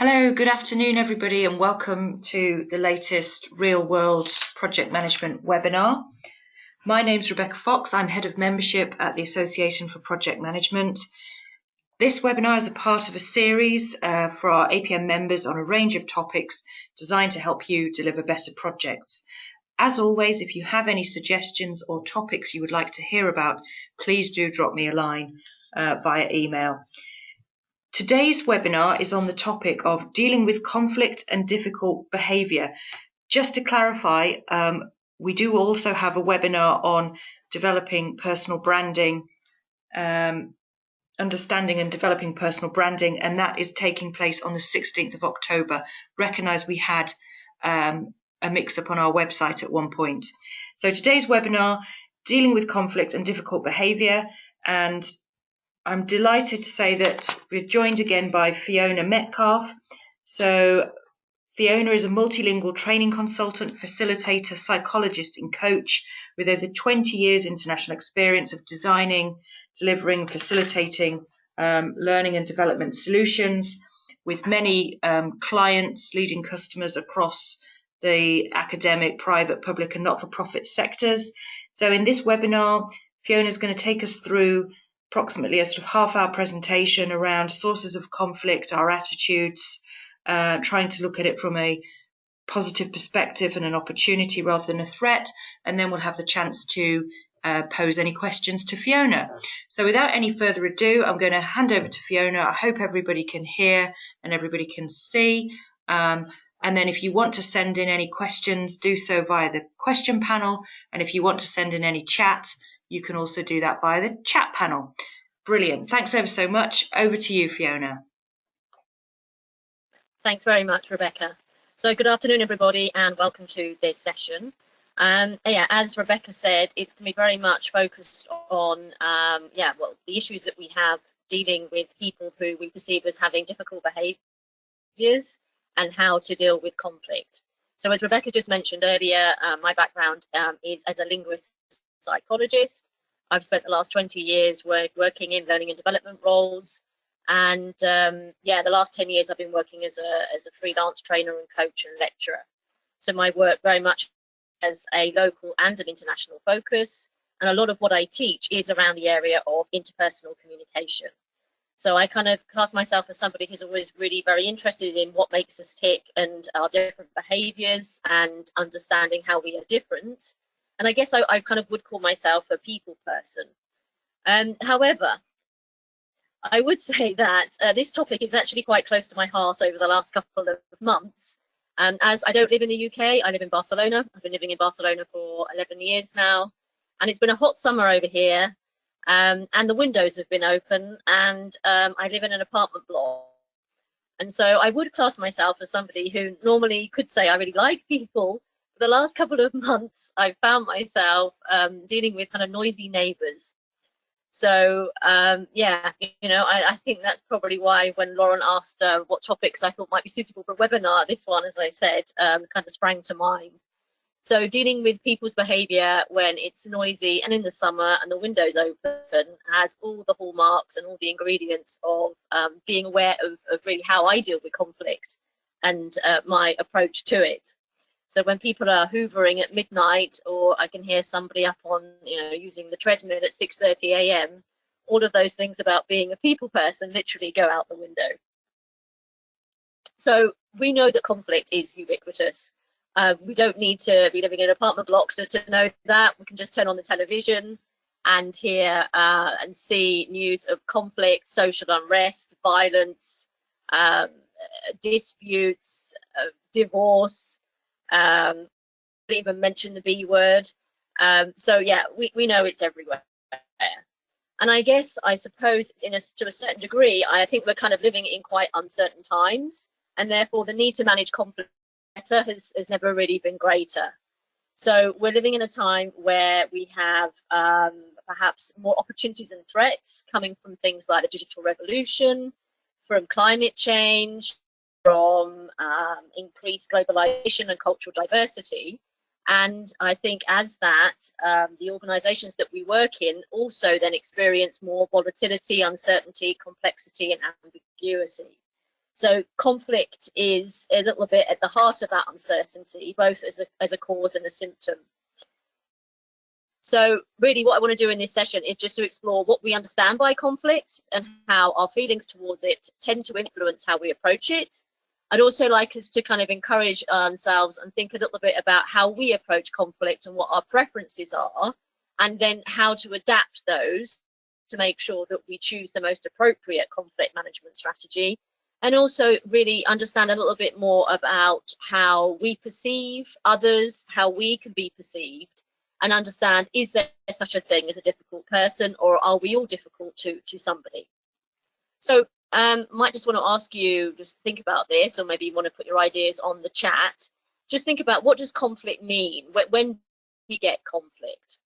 Hello, good afternoon, everybody, and welcome to the latest Real World Project Management webinar. My name's Rebecca Fox. I'm Head of Membership at the Association for Project Management. This webinar is a part of a series for our APM members on a range of topics designed to help you deliver better projects. As always, if you have any suggestions or topics you would like to hear about, please do drop me a line via email. Today's webinar is on the topic of dealing with conflict and difficult behaviour. Just to clarify, we do also have a webinar on developing personal branding, understanding and developing personal branding, and that is taking place on the 16th of October. Recognise we had a mix-up on our website at one point. So today's webinar, dealing with conflict and difficult behaviour, and I'm delighted to say that we're joined again by Fiona Metcalf. So Fiona is a multilingual training consultant, facilitator, psychologist and coach with over 20 years international experience of designing, delivering, facilitating learning and development solutions with many clients, leading customers across the academic, private, public and not-for-profit sectors. So in this webinar, Fiona is going to take us through approximately a sort of half-hour presentation around sources of conflict, our attitudes, trying to look at it from a positive perspective and an opportunity rather than a threat, and then we'll have the chance to pose any questions to Fiona. So without any further ado, I'm going to hand over to Fiona. I hope everybody can hear and everybody can see. And then if you want to send in any questions, do so via the question panel. And if you want to send in any chat, you can also do that via the chat panel. Brilliant. Thanks ever so much. Over to you, Fiona. Thanks very much, Rebecca. So good afternoon, everybody, and welcome to this session. As Rebecca said, it's going to be very much focused on the issues that we have dealing with people who we perceive as having difficult behaviours and how to deal with conflict. So as Rebecca just mentioned earlier, my background is as a linguist psychologist. I've spent the last 20 years working in learning and development roles, and the last 10 years I've been working as a freelance trainer and coach and lecturer. So my work very much has a local and an international focus, and a lot of what I teach is around the area of interpersonal communication. So I kind of class myself as somebody who's always really very interested in what makes us tick and our different behaviours and understanding how we are different. And I guess I kind of would call myself a people person. However, I would say that this topic is actually quite close to my heart over the last couple of months. As I don't live in the UK, I live in Barcelona. I've been living in Barcelona for 11 years now. And it's been a hot summer over here. And the windows have been open. And I live in an apartment block. And so I would class myself as somebody who normally could say I really like people. The last couple of months, I've found myself dealing with kind of noisy neighbours. So, I think that's probably why when Lauren asked what topics I thought might be suitable for a webinar, this one, as I said, kind of sprang to mind. So dealing with people's behaviour when it's noisy and in the summer and the windows open has all the hallmarks and all the ingredients of being aware of really how I deal with conflict and my approach to it. So when people are hoovering at midnight, or I can hear somebody up on, using the treadmill at 6:30 a.m., all of those things about being a people person literally go out the window. So we know that conflict is ubiquitous. We don't need to be living in apartment blocks to know that. We can just turn on the television and hear and see news of conflict, social unrest, violence, disputes, divorce. Even mention the B word. We know it's everywhere. And I suppose to a certain degree, I think we're kind of living in quite uncertain times, and therefore the need to manage conflict better has never really been greater. So we're living in a time where we have perhaps more opportunities and threats coming from things like the digital revolution, from climate change, from increased globalization and cultural diversity. And I think as that, the organizations that we work in also then experience more volatility, uncertainty, complexity and ambiguity. So conflict is a little bit at the heart of that uncertainty, both as a cause and a symptom. So really what I want to do in this session is just to explore what we understand by conflict and how our feelings towards it tend to influence how we approach it. I'd also like us to kind of encourage ourselves and think a little bit about how we approach conflict and what our preferences are, and then how to adapt those to make sure that we choose the most appropriate conflict management strategy, and also really understand a little bit more about how we perceive others, how we can be perceived, and understand, is there such a thing as a difficult person, or are we all difficult to somebody? So might just want to ask you, just think about this, or maybe you want to put your ideas on the chat. Just think about, what does conflict mean? When we get conflict?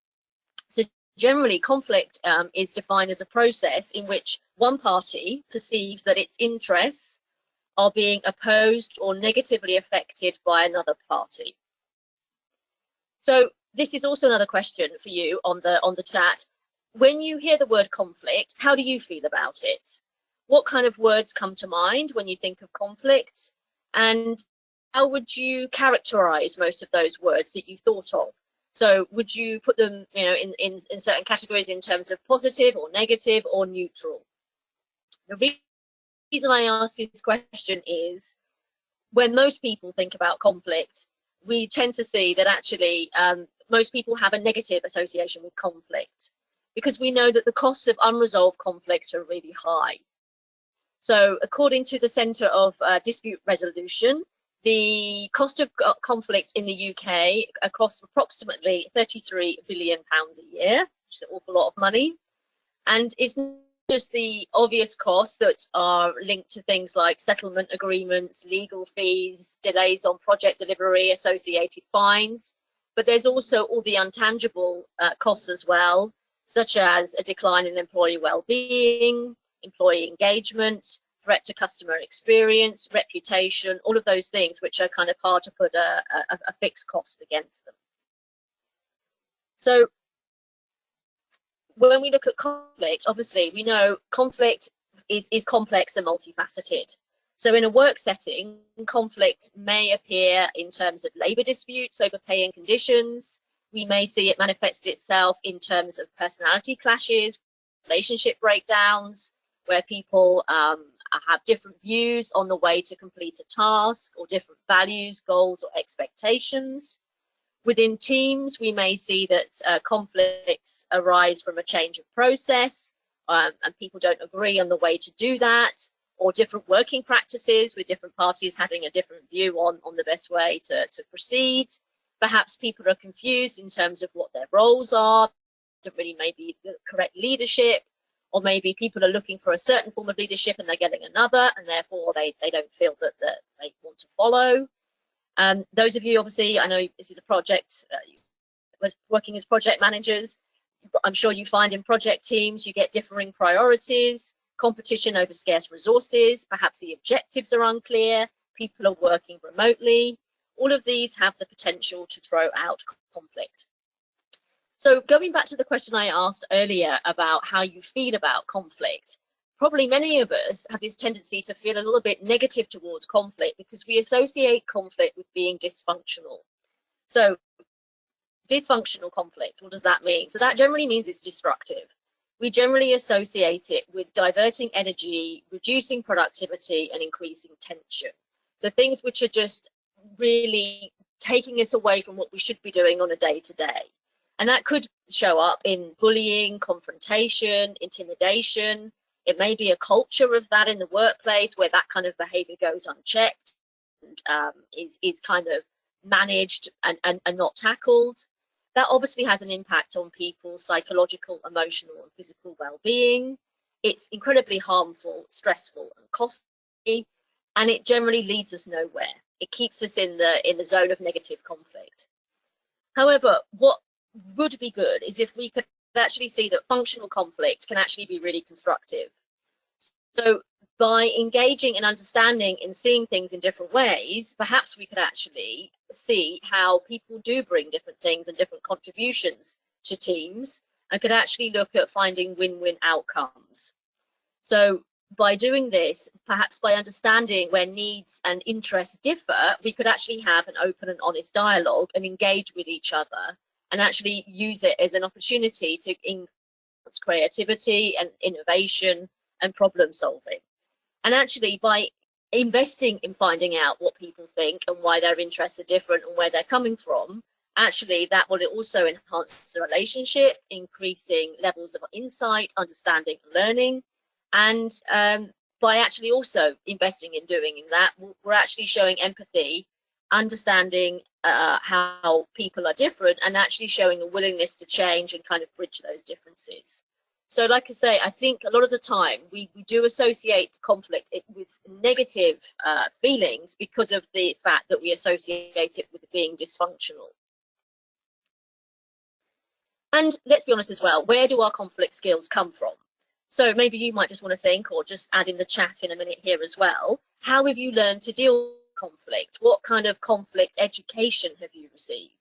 So generally, conflict is defined as a process in which one party perceives that its interests are being opposed or negatively affected by another party. So this is also another question for you on the chat. When you hear the word conflict, how do you feel about it? What kind of words come to mind when you think of conflict? And how would you characterize most of those words that you thought of? So would you put them, in certain categories in terms of positive or negative or neutral? The reason I ask this question is, when most people think about conflict, we tend to see that actually most people have a negative association with conflict, because we know that the costs of unresolved conflict are really high. So according to the Centre of Dispute Resolution, the cost of conflict in the UK costs approximately £33 billion a year, which is an awful lot of money. And it's not just the obvious costs that are linked to things like settlement agreements, legal fees, delays on project delivery, associated fines, but there's also all the intangible costs as well, such as a decline in employee well-being, employee engagement, threat to customer experience, reputation, all of those things which are kind of hard to put a fixed cost against them. So when we look at conflict, obviously we know conflict is complex and multifaceted. So in a work setting, conflict may appear in terms of labour disputes over pay and conditions. We may see it manifest itself in terms of personality clashes, relationship breakdowns, where people have different views on the way to complete a task, or different values, goals, or expectations. Within teams, we may see that conflicts arise from a change of process, and people don't agree on the way to do that, or different working practices with different parties having a different view on the best way to proceed. Perhaps people are confused in terms of what their roles are, doesn't really maybe the correct leadership, or maybe people are looking for a certain form of leadership and they're getting another, and therefore they don't feel that they want to follow. Those of you, obviously, I know this is a project, working as project managers, I'm sure you find in project teams you get differing priorities, competition over scarce resources, perhaps the objectives are unclear, people are working remotely. All of these have the potential to throw out conflict. So going back to the question I asked earlier about how you feel about conflict, probably many of us have this tendency to feel a little bit negative towards conflict because we associate conflict with being dysfunctional. So dysfunctional conflict, what does that mean? So that generally means it's destructive. We generally associate it with diverting energy, reducing productivity, and increasing tension. So things which are just really taking us away from what we should be doing on a day-to-day. And that could show up in bullying, confrontation, intimidation. It may be a culture of that in the workplace where that kind of behavior goes unchecked and is kind of managed and not tackled. That obviously has an impact on people's psychological, emotional, and physical well-being. It's incredibly harmful, stressful, and costly, and it generally leads us nowhere. It keeps us in the zone of negative conflict. However, what would be good is if we could actually see that functional conflict can actually be really constructive. So by engaging and understanding and seeing things in different ways, perhaps we could actually see how people do bring different things and different contributions to teams, and could actually look at finding win-win outcomes. So by doing this, perhaps by understanding where needs and interests differ, we could actually have an open and honest dialogue and engage with each other, and actually use it as an opportunity to enhance creativity and innovation and problem solving. And actually, by investing in finding out what people think and why their interests are different and where they're coming from, actually that will also enhance the relationship, increasing levels of insight, understanding, learning. And by actually also investing in doing that, we're actually showing empathy, understanding how people are different, and actually showing a willingness to change and kind of bridge those differences. So like I say, I think a lot of the time we do associate conflict with negative feelings because of the fact that we associate it with being dysfunctional. And let's be honest as well, where do our conflict skills come from? So maybe you might just want to think, or just add in the chat in a minute here as well, how have you learned to deal with conflict? What kind of conflict education have you received?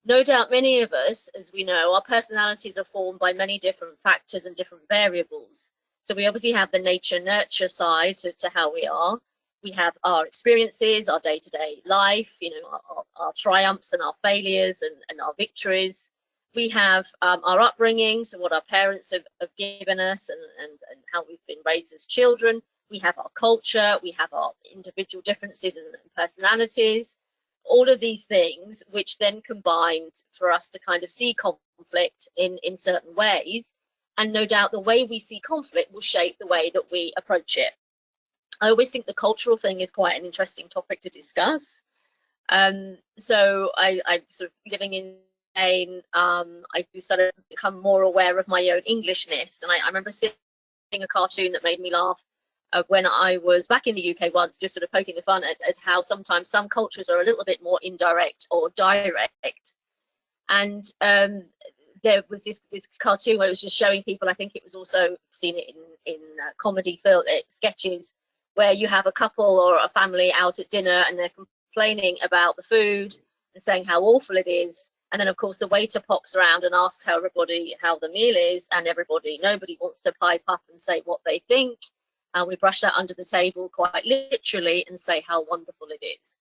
No doubt many of us, as we know, our personalities are formed by many different factors and different variables. So we obviously have the nature-nurture side to how we are. We have our experiences, our day-to-day life, you know, our triumphs and our failures and our victories. We have our upbringing, so what our parents have given us and how we've been raised as children. We have our culture, we have our individual differences and personalities. All of these things which then combined for us to kind of see conflict in certain ways, and no doubt the way we see conflict will shape the way that we approach it. I always think the cultural thing is quite an interesting topic to discuss. So I'm sort of living in Spain, I do sort of become more aware of my own Englishness, and I remember seeing a cartoon that made me laugh when I was back in the UK once, just sort of poking the fun at how sometimes some cultures are a little bit more indirect or direct. And there was this cartoon where it was just showing people, I think it was also seen it in comedy film sketches, where you have a couple or a family out at dinner and they're complaining about the food and saying how awful it is. And then, of course, the waiter pops around and asks everybody how the meal is, and nobody wants to pipe up and say what they think. And we brush that under the table quite literally and say how wonderful it is.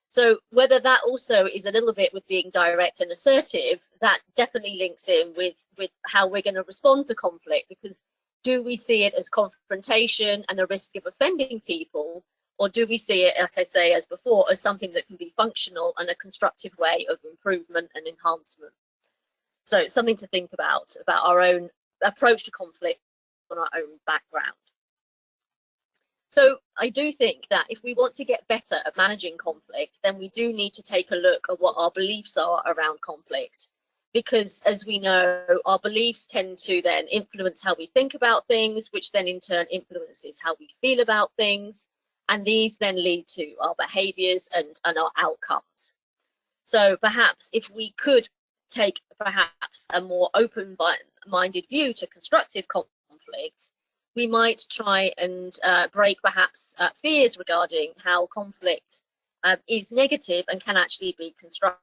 So whether that also is a little bit with being direct and assertive, that definitely links in with how we're going to respond to conflict, because do we see it as confrontation and the risk of offending people, or do we see it, like I say, as before, as something that can be functional and a constructive way of improvement and enhancement? So it's something to think about our own approach to conflict on our own background. So I do think that if we want to get better at managing conflict, then we do need to take a look at what our beliefs are around conflict. Because as we know, our beliefs tend to then influence how we think about things, which then in turn influences how we feel about things. And these then lead to our behaviours and our outcomes. So perhaps if we could take perhaps a more open-minded view to constructive conflict, we might try and break perhaps fears regarding how conflict is negative and can actually be constructive.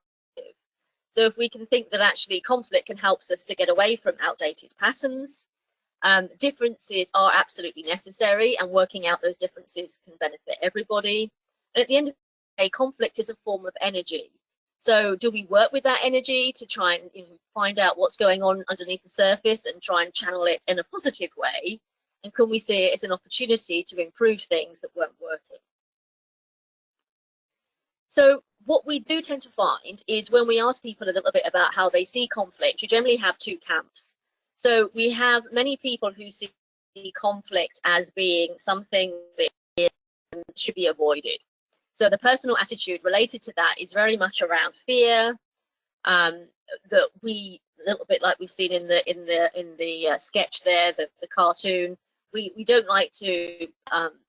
So if we can think that actually conflict can help us to get away from outdated patterns, differences are absolutely necessary, and working out those differences can benefit everybody. And at the end of the day, conflict is a form of energy. So do we work with that energy to try and find out what's going on underneath the surface and try and channel it in a positive way? And can we see it as an opportunity to improve things that weren't working? So what we do tend to find is when we ask people a little bit about how they see conflict, you generally have two camps. So we have many people who see conflict as being something that should be avoided. So the personal attitude related to that is very much around fear, that we, a little bit like we've seen in the sketch there, the cartoon, we don't like to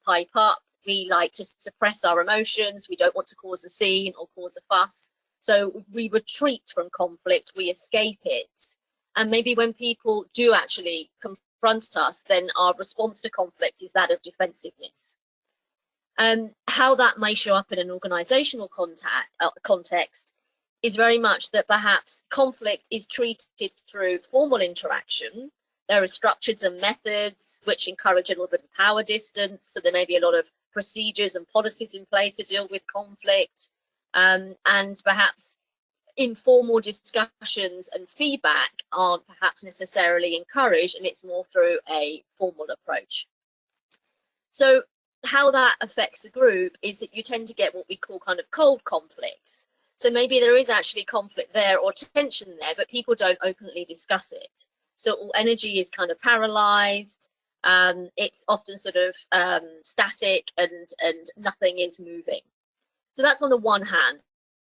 pipe up. We like to suppress our emotions. We don't want to cause a scene or cause a fuss. So we retreat from conflict, we escape it. And maybe when people do actually confront us, then our response to conflict is that of defensiveness. How that may show up in an organizational context is very much that perhaps conflict is treated through formal interaction. There are structures and methods which encourage a little bit of power distance. So there may be a lot of procedures and policies in place to deal with conflict, and perhaps informal discussions and feedback aren't perhaps necessarily encouraged, and it's more through a formal approach. So how that affects the group is that you tend to get what we call kind of cold conflicts. So maybe there is actually conflict there or tension there, but people don't openly discuss it. So all energy is kind of paralyzed. It's often sort of static, and nothing is moving. So that's on the one hand.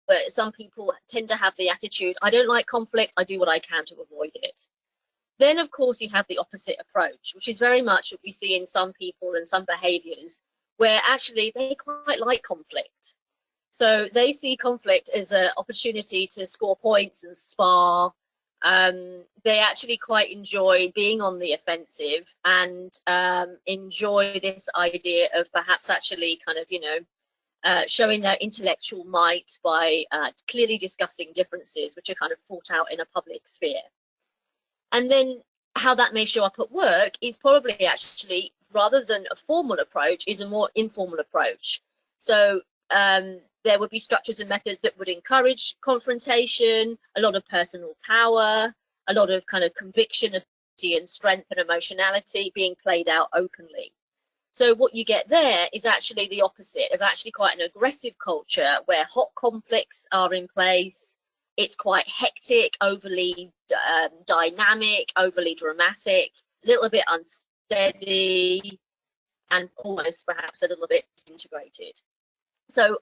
But some people tend to have the attitude, I don't like conflict, I do what I can to avoid it. Then, of course, you have the opposite approach, which is very much what we see in some people and some behaviours, where actually they quite like conflict. So they see conflict as an opportunity to score points and spar. They actually quite enjoy being on the offensive, and enjoy this idea of perhaps actually kind of, showing their intellectual might by clearly discussing differences which are kind of fought out in a public sphere. And then how that may show up at work is probably actually, rather than a formal approach, is a more informal approach. So there would be structures and methods that would encourage confrontation, a lot of personal power, a lot of kind of conviction, ability and strength and emotionality being played out openly. So what you get there is actually the opposite of actually quite an aggressive culture where hot conflicts are in place. It's quite hectic, overly dynamic, overly dramatic, a little bit unsteady, and almost perhaps a little bit disintegrated. So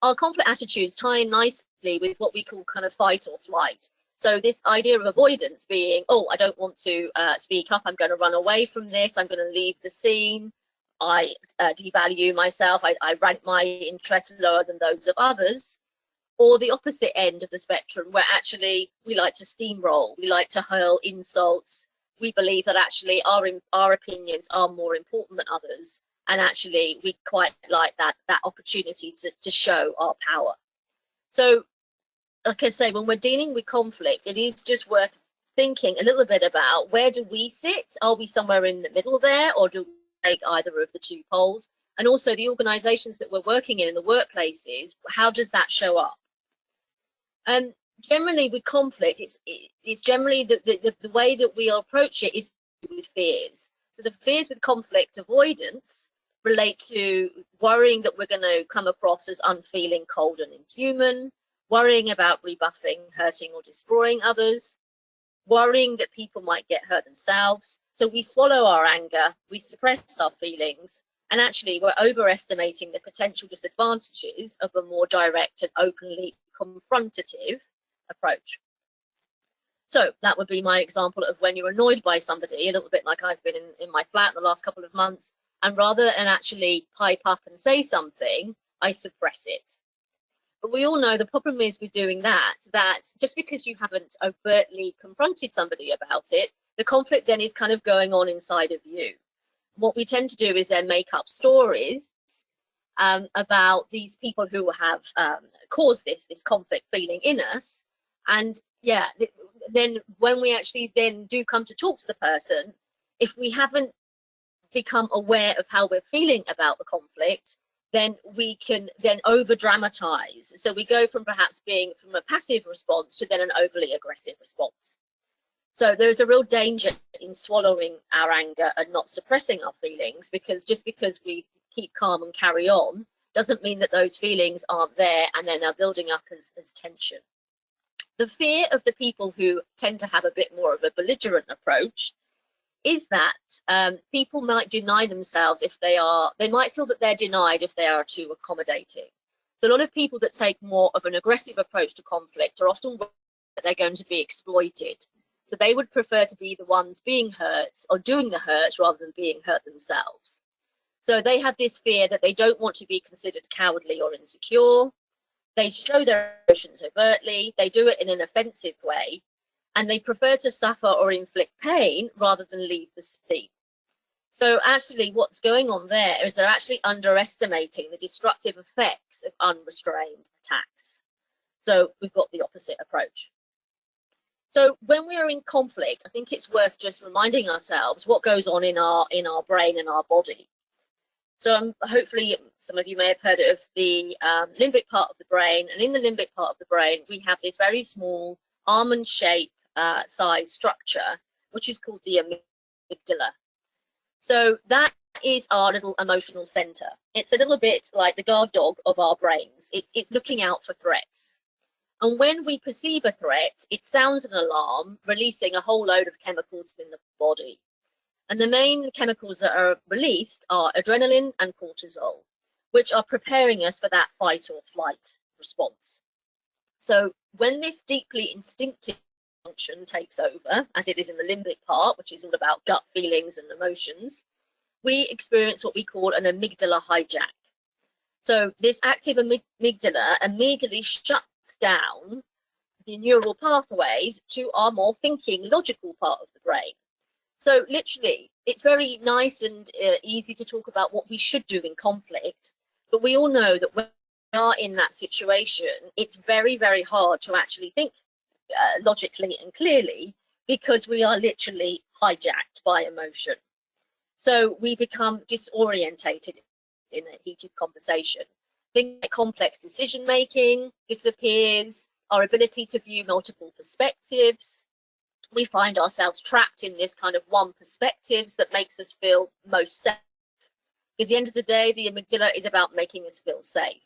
our conflict attitudes tie in nicely with what we call kind of fight or flight. So this idea of avoidance being, oh, I don't want to speak up, I'm going to run away from this, I'm going to leave the scene. I devalue myself, I rank my interests lower than those of others, or the opposite end of the spectrum where actually we like to steamroll, we like to hurl insults, we believe that actually our opinions are more important than others, and actually we quite like that opportunity to show our power. So like I say, when we're dealing with conflict, it is just worth thinking a little bit about where do we sit? Are we somewhere in the middle there, or do take either of the two poles? And also the organizations that we're working in the workplaces, how does that show up? Generally with conflict, it's generally the way that we approach it is with fears. So the fears with conflict avoidance relate to worrying that we're going to come across as unfeeling, cold and inhuman, worrying about rebuffing, hurting or destroying others, worrying that people might get hurt themselves. So we swallow our anger, we suppress our feelings, and actually we're overestimating the potential disadvantages of a more direct and openly confrontative approach. So that would be my example of when you're annoyed by somebody, a little bit like I've been in my flat in the last couple of months, and rather than actually pipe up and say something, I suppress it. But we all know the problem is with doing that just because you haven't overtly confronted somebody about it, the conflict then is kind of going on inside of you. What we tend to do is then make up stories about these people who have caused this conflict feeling in us. And yeah, then when we actually then do come to talk to the person, if we haven't become aware of how we're feeling about the conflict, then we can then over dramatize. So we go from perhaps being from a passive response to then an overly aggressive response. So there's a real danger in swallowing our anger and not suppressing our feelings, because just because we keep calm and carry on doesn't mean that those feelings aren't there and then are building up as tension. The fear of the people who tend to have a bit more of a belligerent approach is that people might deny themselves if they might feel that they're denied if they are too accommodating. So a lot of people that take more of an aggressive approach to conflict are often worried that they're going to be exploited. So they would prefer to be the ones being hurt or doing the hurt rather than being hurt themselves. So they have this fear that they don't want to be considered cowardly or insecure. They show their emotions overtly, they do it in an offensive way, and they prefer to suffer or inflict pain rather than leave the scene. So actually what's going on there is they're actually underestimating the destructive effects of unrestrained attacks. So we've got the opposite approach. So when we're in conflict, I think it's worth just reminding ourselves what goes on in our brain and our body. So hopefully some of you may have heard of the limbic part of the brain, and in the limbic part of the brain we have this very small almond shape size structure which is called the amygdala. So that is our little emotional center. It's a little bit like the guard dog of our brains. It's looking out for threats. And when we perceive a threat, it sounds an alarm, releasing a whole load of chemicals in the body. And the main chemicals that are released are adrenaline and cortisol, which are preparing us for that fight or flight response. So when this deeply instinctive function takes over, as it is in the limbic part, which is all about gut feelings and emotions, we experience what we call an amygdala hijack. So this active amygdala immediately shuts down the neural pathways to our more thinking, logical part of the brain. So literally, it's very nice and easy to talk about what we should do in conflict, but we all know that when we are in that situation, it's very, very hard to actually think logically and clearly, because we are literally hijacked by emotion. So we become disorientated in a heated conversation. Things like complex decision making disappears, our ability to view multiple perspectives. We find ourselves trapped in this kind of one perspectives that makes us feel most safe. Because at the end of the day, the amygdala is about making us feel safe.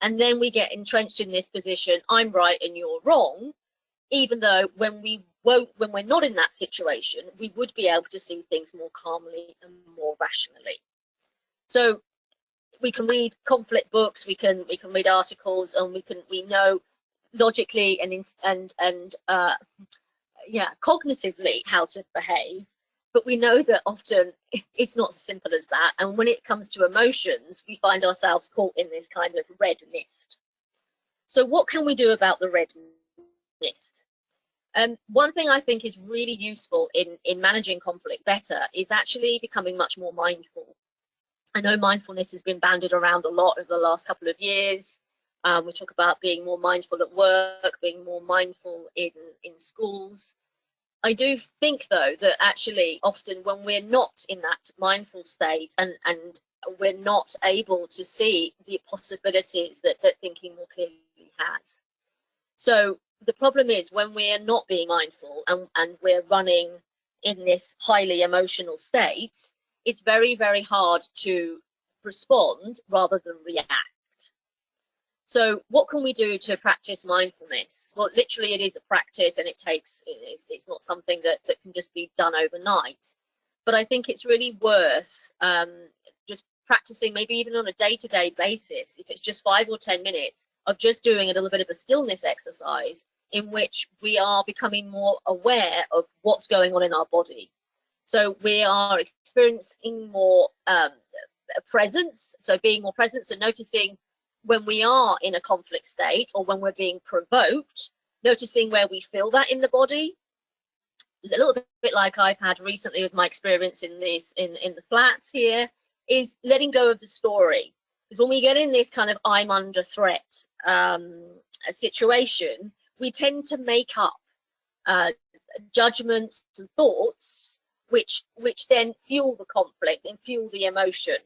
And then we get entrenched in this position, I'm right and you're wrong, even though when we're not in that situation, we would be able to see things more calmly and more rationally. So we can read conflict books, we can read articles, and we know logically and cognitively how to behave, but we know that often it's not as simple as that. And when it comes to emotions, we find ourselves caught in this kind of red mist. So what can we do about the red mist? One thing I think is really useful in managing conflict better is actually becoming much more mindful. I know mindfulness has been bandied around a lot over the last couple of years. We talk about being more mindful at work, being more mindful in schools. I do think, though, that actually often when we're not in that mindful state and we're not able to see the possibilities that thinking more clearly has. So the problem is when we're not being mindful and we're running in this highly emotional state, it's very, very hard to respond rather than react. So what can we do to practice mindfulness? Well, literally it is a practice, and it's not something that can just be done overnight. But I think it's really worth just practicing, maybe even on a day-to-day basis, if it's just 5 or 10 minutes of just doing a little bit of a stillness exercise in which we are becoming more aware of what's going on in our body. So we are experiencing more presence, so being more present, so noticing when we are in a conflict state or when we're being provoked, noticing where we feel that in the body. A little bit like I've had recently with my experience in the flats here, is letting go of the story. Because when we get in this kind of I'm under threat situation, we tend to make up judgments and thoughts which then fuel the conflict and fuel the emotion.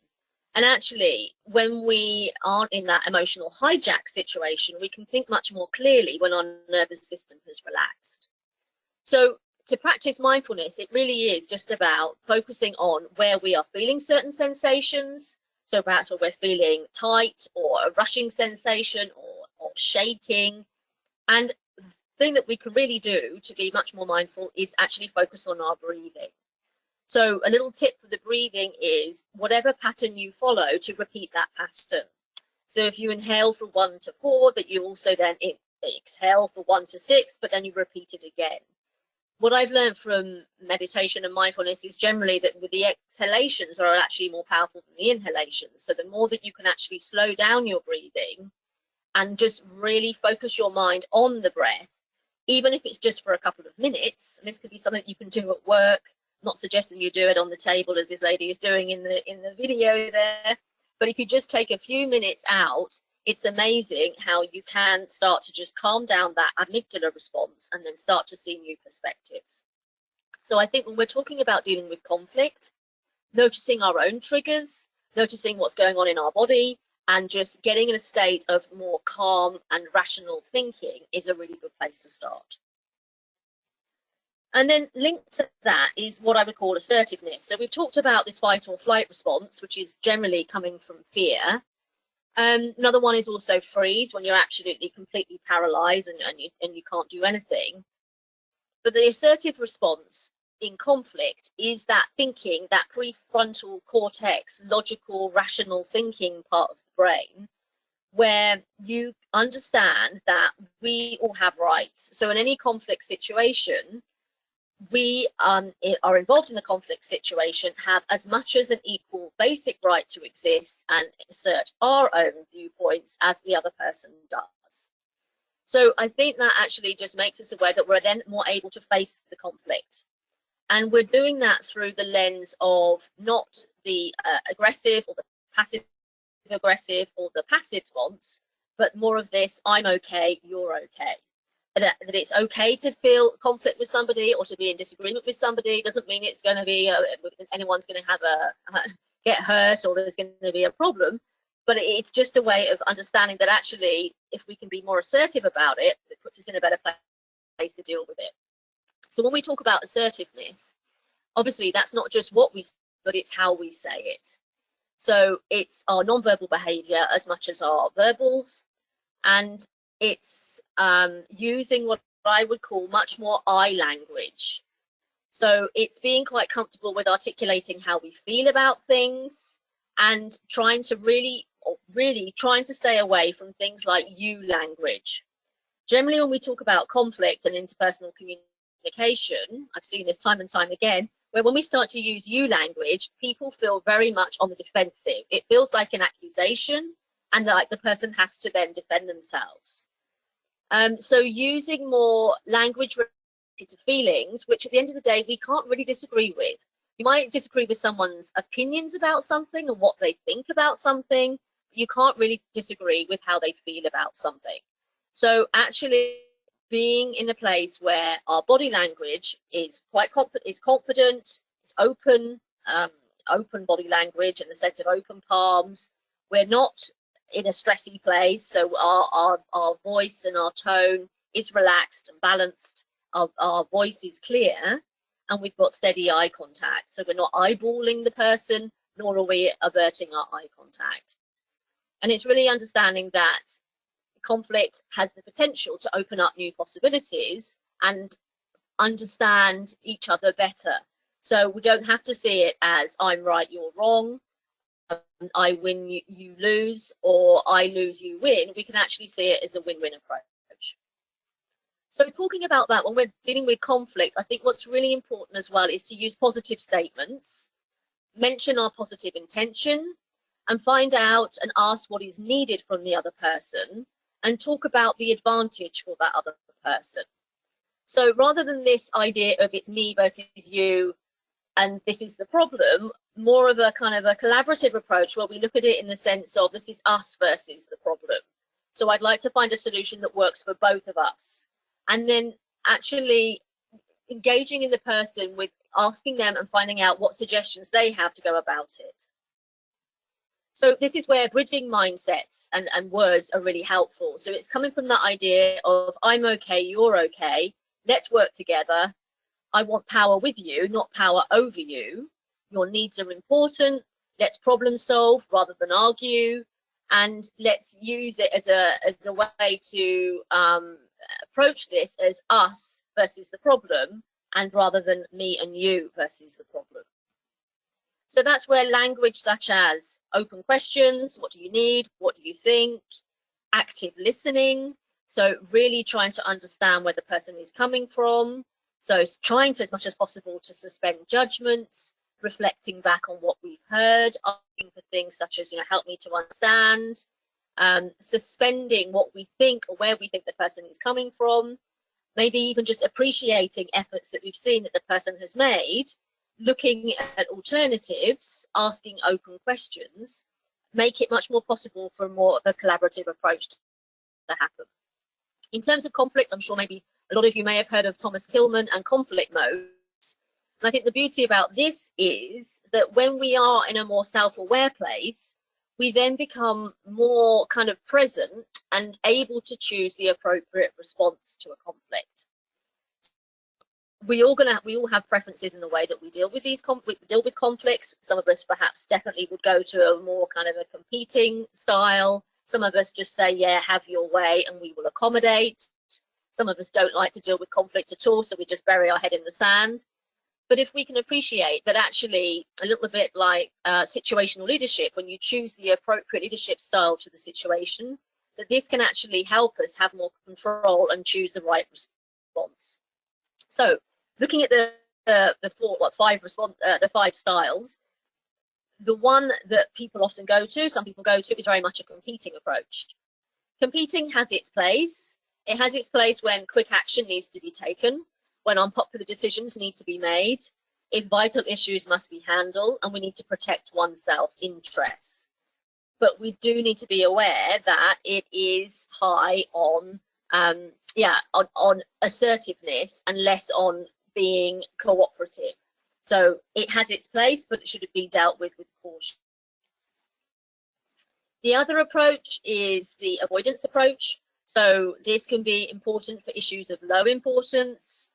And actually, when we aren't in that emotional hijack situation, we can think much more clearly when our nervous system has relaxed. So to practice mindfulness, it really is just about focusing on where we are feeling certain sensations. So perhaps where we're feeling tight or a rushing sensation or shaking. And the thing that we can really do to be much more mindful is actually focus on our breathing. So a little tip for the breathing is whatever pattern you follow, to repeat that pattern. So if you inhale from 1 to 4, that you also then exhale for 1 to 6, but then you repeat it again. What I've learned from meditation and mindfulness is generally that with the exhalations are actually more powerful than the inhalations. So the more that you can actually slow down your breathing and just really focus your mind on the breath, even if it's just for a couple of minutes, and this could be something you can do at work. Not suggesting you do it on the table as this lady is doing in the video there, but if you just take a few minutes out, it's amazing how you can start to just calm down that amygdala response and then start to see new perspectives. So I think when we're talking about dealing with conflict, noticing our own triggers, noticing what's going on in our body, and just getting in a state of more calm and rational thinking is a really good place to start. And then linked to that is what I would call assertiveness. So we've talked about this fight or flight response, which is generally coming from fear. Another one is also freeze, when you're absolutely completely paralyzed and you can't do anything. But the assertive response in conflict is that thinking, that prefrontal cortex, logical, rational thinking part of the brain, where you understand that we all have rights. So in any conflict situation, we are involved in the conflict situation, have as much as an equal basic right to exist and assert our own viewpoints as the other person does. So I think that actually just makes us aware that we're then more able to face the conflict. And we're doing that through the lens of not the aggressive or the passive aggressive or the passive response, but more of this, I'm okay, you're okay. That it's okay to feel conflict with somebody or to be in disagreement with somebody doesn't mean it's going to be anyone's going to have get hurt or there's going to be a problem, but it's just a way of understanding that actually if we can be more assertive about it, it puts us in a better place to deal with it. So when we talk about assertiveness, obviously that's not just what we say, but it's how we say it. So it's our non-verbal behavior as much as our verbals, and it's using what I would call much more I language. So it's being quite comfortable with articulating how we feel about things and trying to really trying to stay away from things like you language. Generally, when we talk about conflict and interpersonal communication, I've seen this time and time again, where when we start to use you language, people feel very much on the defensive. It feels like an accusation and like the person has to then defend themselves. So using more language related to feelings, which at the end of the day, we can't really disagree with. You might disagree with someone's opinions about something and what they think about something, but you can't really disagree with how they feel about something. So actually being in a place where our body language is quite confident, it's open, open body language in the sense of open palms. We're not in a stressy place, so our voice and our tone is relaxed and balanced. Our voice is clear, and we've got steady eye contact. So we're not eyeballing the person, nor are we averting our eye contact. And it's really understanding that conflict has the potential to open up new possibilities and understand each other better. So we don't have to see it as I'm right, you're wrong, I win, you lose, or I lose, you win. We can actually see it as a win-win approach. So talking about that, when we're dealing with conflict, I think what's really important as well is to use positive statements, mention our positive intention, and find out and ask what is needed from the other person, and talk about the advantage for that other person. So rather than this idea of it's me versus you and this is the problem, more of a kind of a collaborative approach where we look at it in the sense of this is us versus the problem. So I'd like to find a solution that works for both of us. And then actually engaging in the person with asking them and finding out what suggestions they have to go about it. So this is where bridging mindsets and words are really helpful. So it's coming from that idea of I'm okay, you're okay, let's work together. I want power with you, not power over you. Your needs are important. Let's problem solve rather than argue. And let's use it as a way to approach this as us versus the problem, and rather than me and you versus the problem. So that's where language such as open questions, what do you need, what do you think, active listening, so really trying to understand where the person is coming from, so trying to, as much as possible, to suspend judgments, reflecting back on what we've heard, asking for things such as, help me to understand, suspending what we think or where we think the person is coming from, maybe even just appreciating efforts that we've seen that the person has made, looking at alternatives, asking open questions, make it much more possible for more of a collaborative approach to happen. In terms of conflict, I'm sure maybe a lot of you may have heard of Thomas Kilmann and conflict modes. And I think the beauty about this is that when we are in a more self-aware place, we then become more kind of present and able to choose the appropriate response to a conflict. We all have preferences in the way that we deal with these conflicts. Some of us perhaps definitely would go to a more kind of a competing style. Some of us just say, yeah, have your way, and we will accommodate. Some of us don't like to deal with conflict at all, so we just bury our head in the sand. But if we can appreciate that, actually, a little bit like situational leadership, when you choose the appropriate leadership style to the situation, that this can actually help us have more control and choose the right response. So, looking at the five styles, the one that people often go to, some people go to, is very much a competing approach. Competing has its place. It has its place when quick action needs to be taken, when unpopular decisions need to be made, if vital issues must be handled, and we need to protect one's self-interests. But we do need to be aware that it is high on assertiveness and less on being cooperative. So it has its place, but it should be dealt with caution. The other approach is the avoidance approach. So this can be important for issues of low importance,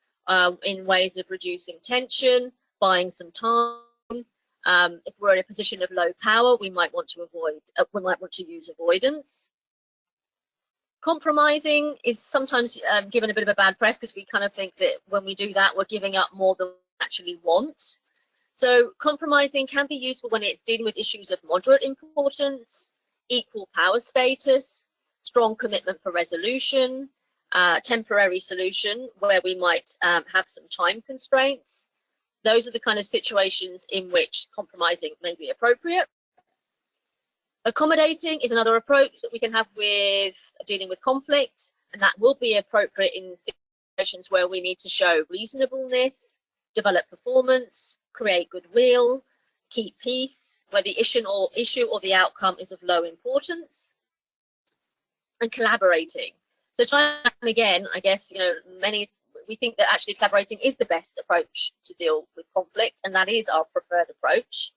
in ways of reducing tension, buying some time. If we're in a position of low power, we might want to use avoidance. Compromising is sometimes given a bit of a bad press because we kind of think that when we do that, we're giving up more than we actually want. So compromising can be useful when it's dealing with issues of moderate importance, equal power status, strong commitment for resolution, temporary solution where we might have some time constraints. Those are the kind of situations in which compromising may be appropriate. Accommodating is another approach that we can have with dealing with conflict, and that will be appropriate in situations where we need to show reasonableness, develop performance, create goodwill, keep peace, where the issue or the outcome is of low importance. And collaborating. So time and again, I guess, we think that actually collaborating is the best approach to deal with conflict, and that is our preferred approach.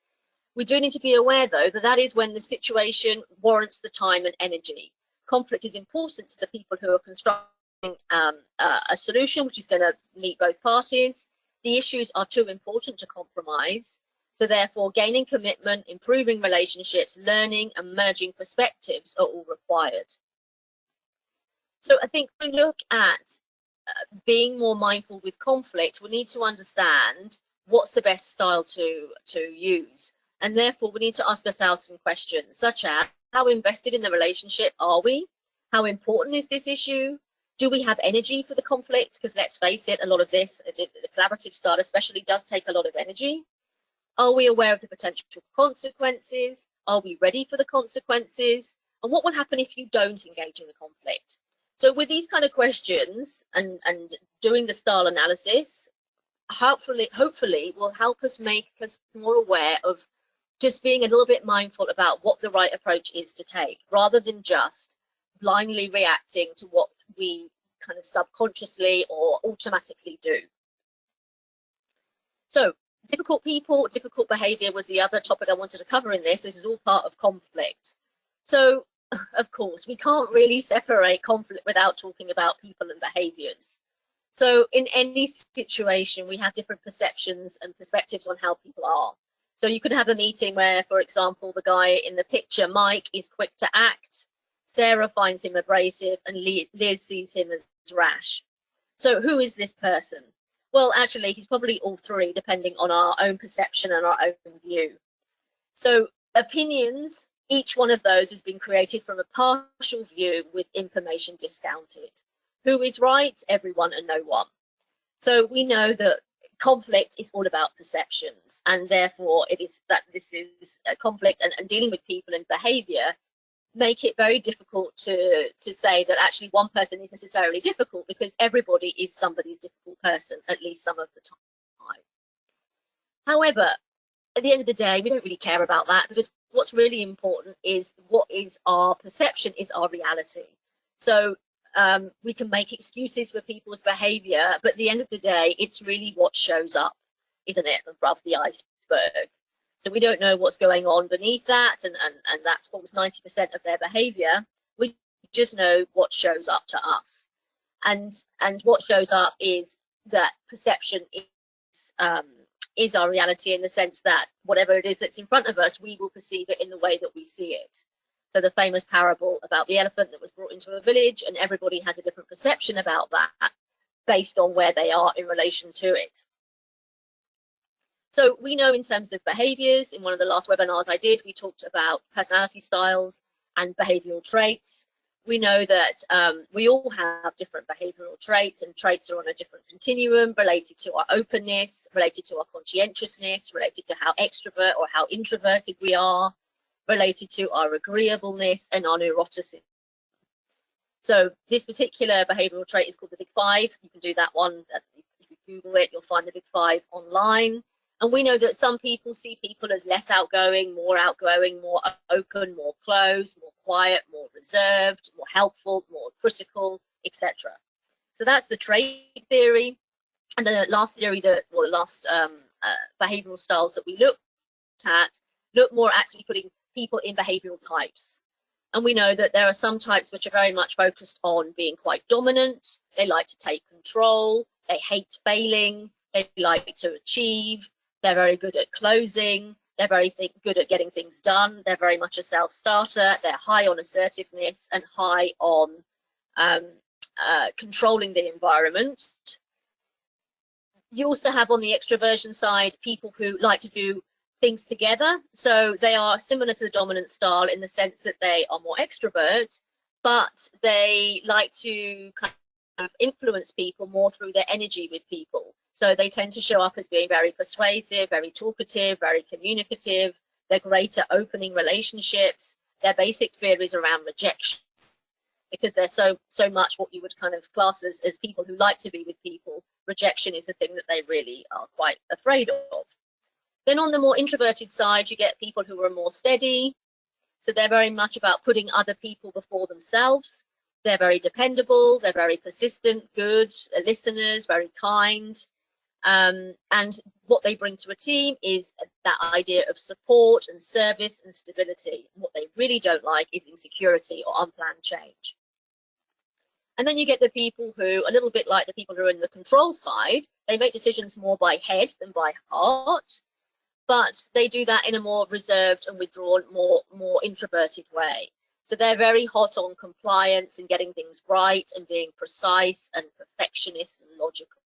We do need to be aware, though, that that is when the situation warrants the time and energy. Conflict is important to the people who are constructing a solution which is going to meet both parties. The issues are too important to compromise. So therefore, gaining commitment, improving relationships, learning and merging perspectives are all required. So I think we look at being more mindful with conflict, we need to understand what's the best style to use. And therefore, we need to ask ourselves some questions, such as, how invested in the relationship are we? How important is this issue? Do we have energy for the conflict? Because let's face it, a lot of this, the collaborative style especially, does take a lot of energy. Are we aware of the potential consequences? Are we ready for the consequences? And what will happen if you don't engage in the conflict? So with these kind of questions and doing the style analysis, hopefully will help us make us more aware of just being a little bit mindful about what the right approach is to take, rather than just blindly reacting to what we kind of subconsciously or automatically do. So difficult people, difficult behavior was the other topic I wanted to cover in this. This is all part of conflict. So of course, we can't really separate conflict without talking about people and behaviors. So in any situation, we have different perceptions and perspectives on how people are. So you could have a meeting where, for example, the guy in the picture, Mike, is quick to act, Sarah finds him abrasive, and Liz sees him as rash. So who is this person? Well, actually, he's probably all three, depending on our own perception and our own view. So opinions, each one of those has been created from a partial view with information discounted. Who is right? Everyone and no one. So we know that conflict is all about perceptions, and therefore it is that this is a conflict and dealing with people and behavior make it very difficult to say that actually one person is necessarily difficult, because everybody is somebody's difficult person at least some of the time. However, at the end of the day, we don't really care about that, because what's really important is what is our perception is our reality. So we can make excuses for people's behaviour, but at the end of the day, it's really what shows up, isn't it, above the iceberg. So we don't know what's going on beneath that, and that's almost 90% of their behaviour. We just know what shows up to us. And what shows up is that perception is our reality, in the sense that whatever it is that's in front of us, we will perceive it in the way that we see it. So the famous parable about the elephant that was brought into a village, and everybody has a different perception about that based on where they are in relation to it. So we know in terms of behaviours, in one of the last webinars I did, we talked about personality styles and behavioural traits. We know that we all have different behavioural traits, and traits are on a different continuum, related to our openness, related to our conscientiousness, related to how extrovert or how introverted we are, related to our agreeableness and our neuroticism. So this particular behavioural trait is called the Big Five. You can do that one. If you Google it, you'll find the Big Five online. And we know that some people see people as less outgoing, more open, more closed, more quiet, more reserved, more helpful, more critical, etc. So that's the trait theory. And the last theory, the last behavioural styles that we looked at, look more actually putting people in behavioural types. And we know that there are some types which are very much focused on being quite dominant. They like to take control. They hate failing. They like to achieve. They're very good at closing. They're very good at getting things done. They're very much a self-starter. They're high on assertiveness and high on controlling the environment. You also have on the extroversion side people who like to do things together. So they are similar to the dominant style in the sense that they are more extrovert, but they like to kind of influence people more through their energy with people. So they tend to show up as being very persuasive, very talkative, very communicative. They're great at opening relationships. Their basic fear is around rejection, because they're so much what you would kind of class as people who like to be with people. Rejection is the thing that they really are quite afraid of. Then on the more introverted side, you get people who are more steady. So they're very much about putting other people before themselves. They're very dependable. They're very persistent, good listeners, very kind. And what they bring to a team is that idea of support and service and stability. And what they really don't like is insecurity or unplanned change. And then you get the people who, a little bit like the people who are in the control side, they make decisions more by head than by heart, but they do that in a more reserved and withdrawn, more introverted way. So they're very hot on compliance and getting things right and being precise and perfectionist and logical.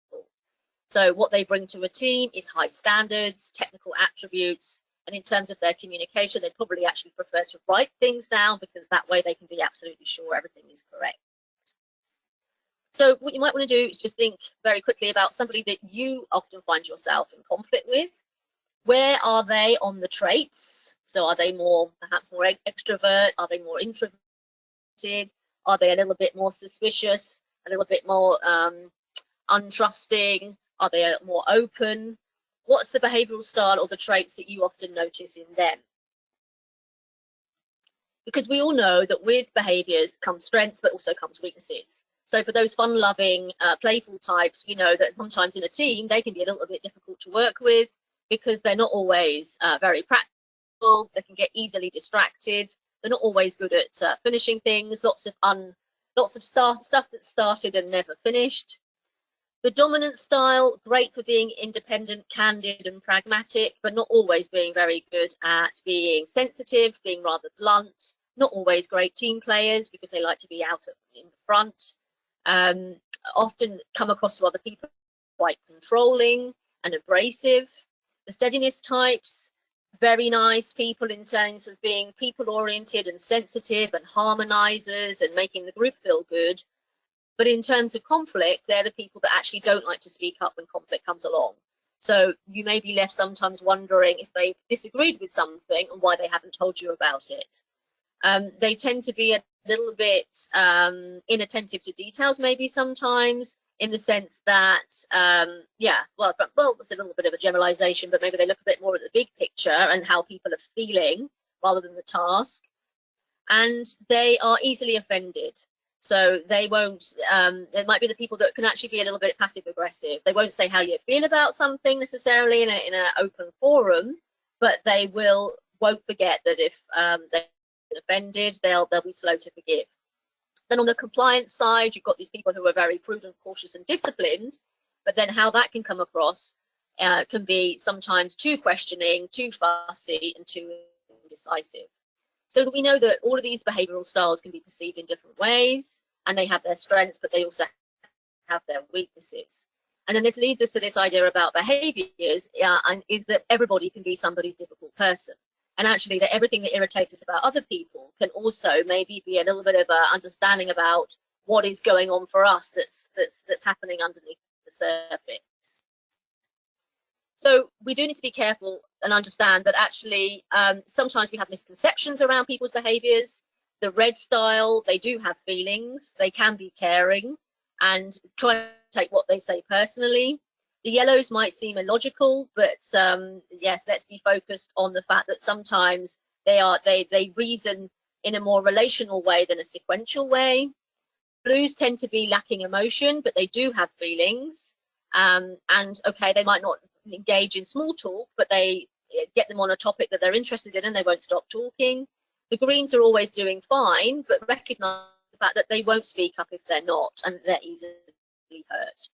So what they bring to a team is high standards, technical attributes, and in terms of their communication, they probably actually prefer to write things down, because that way they can be absolutely sure everything is correct. So what you might want to do is just think very quickly about somebody that you often find yourself in conflict with. Where are they on the traits? So are they perhaps more extrovert? Are they more introverted? Are they a little bit more suspicious, a little bit more untrusting? Are they more open? What's the behavioural style or the traits that you often notice in them? Because we all know that with behaviours comes strengths, but also comes weaknesses. So for those fun-loving, playful types, we know that sometimes in a team, they can be a little bit difficult to work with, because they're not always very practical. They can get easily distracted. They're not always good at finishing things. Lots of stuff that's started and never finished. The dominant style, great for being independent, candid and pragmatic, but not always being very good at being sensitive, being rather blunt, not always great team players because they like to be out in the front, often come across to other people quite controlling and abrasive. The steadiness types, very nice people in terms of being people-oriented and sensitive and harmonizers and making the group feel good. But in terms of conflict, they're the people that actually don't like to speak up when conflict comes along. So you may be left sometimes wondering if they've disagreed with something and why they haven't told you about it. They tend to be a little bit inattentive to details maybe sometimes. in the sense that, yeah, well, it's a little bit of a generalization, but maybe they look a bit more at the big picture and how people are feeling rather than the task. And they are easily offended. So they won't, there might be the people that can actually be a little bit passive aggressive. They won't say how you feel about something necessarily in an open forum, but they won't forget that if they're offended, they'll be slow to forgive. Then on the compliance side, you've got these people who are very prudent, cautious, and disciplined, but then how that can come across can be sometimes too questioning, too fussy, and too indecisive. So we know that all of these behavioural styles can be perceived in different ways, and they have their strengths, but they also have their weaknesses. And then this leads us to this idea about behaviours, and is that everybody can be somebody's difficult person. And actually that everything that irritates us about other people can also maybe be a little bit of a understanding about what is going on for us that's happening underneath the surface. So we do need to be careful and understand that actually sometimes we have misconceptions around people's behaviours. The red style, they do have feelings, they can be caring and try to take what they say personally. The yellows might seem illogical, but yes, let's be focused on the fact that sometimes they reason in a more relational way than a sequential way. Blues tend to be lacking emotion, but they do have feelings. And okay, they might not engage in small talk, but they get them on a topic that they're interested in and they won't stop talking. The greens are always doing fine, but recognize the fact that they won't speak up if they're not, and they're easily hurt.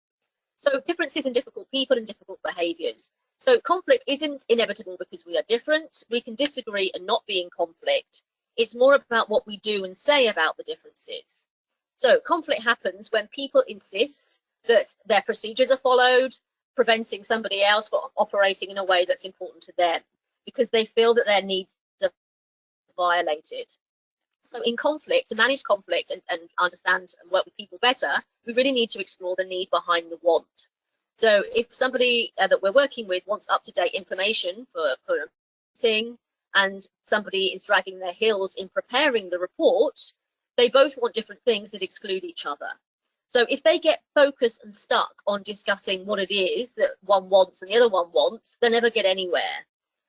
So differences in difficult people and difficult behaviours. So conflict isn't inevitable because we are different. We can disagree and not be in conflict. It's more about what we do and say about the differences. So conflict happens when people insist that their procedures are followed, preventing somebody else from operating in a way that's important to them because they feel that their needs are violated. So in conflict, to manage conflict and understand and work with people better, we really need to explore the need behind the want. So if somebody that we're working with wants up-to-date information for a meeting and somebody is dragging their heels in preparing the report, they both want different things that exclude each other. So if they get focused and stuck on discussing what it is that one wants and the other one wants, they never get anywhere.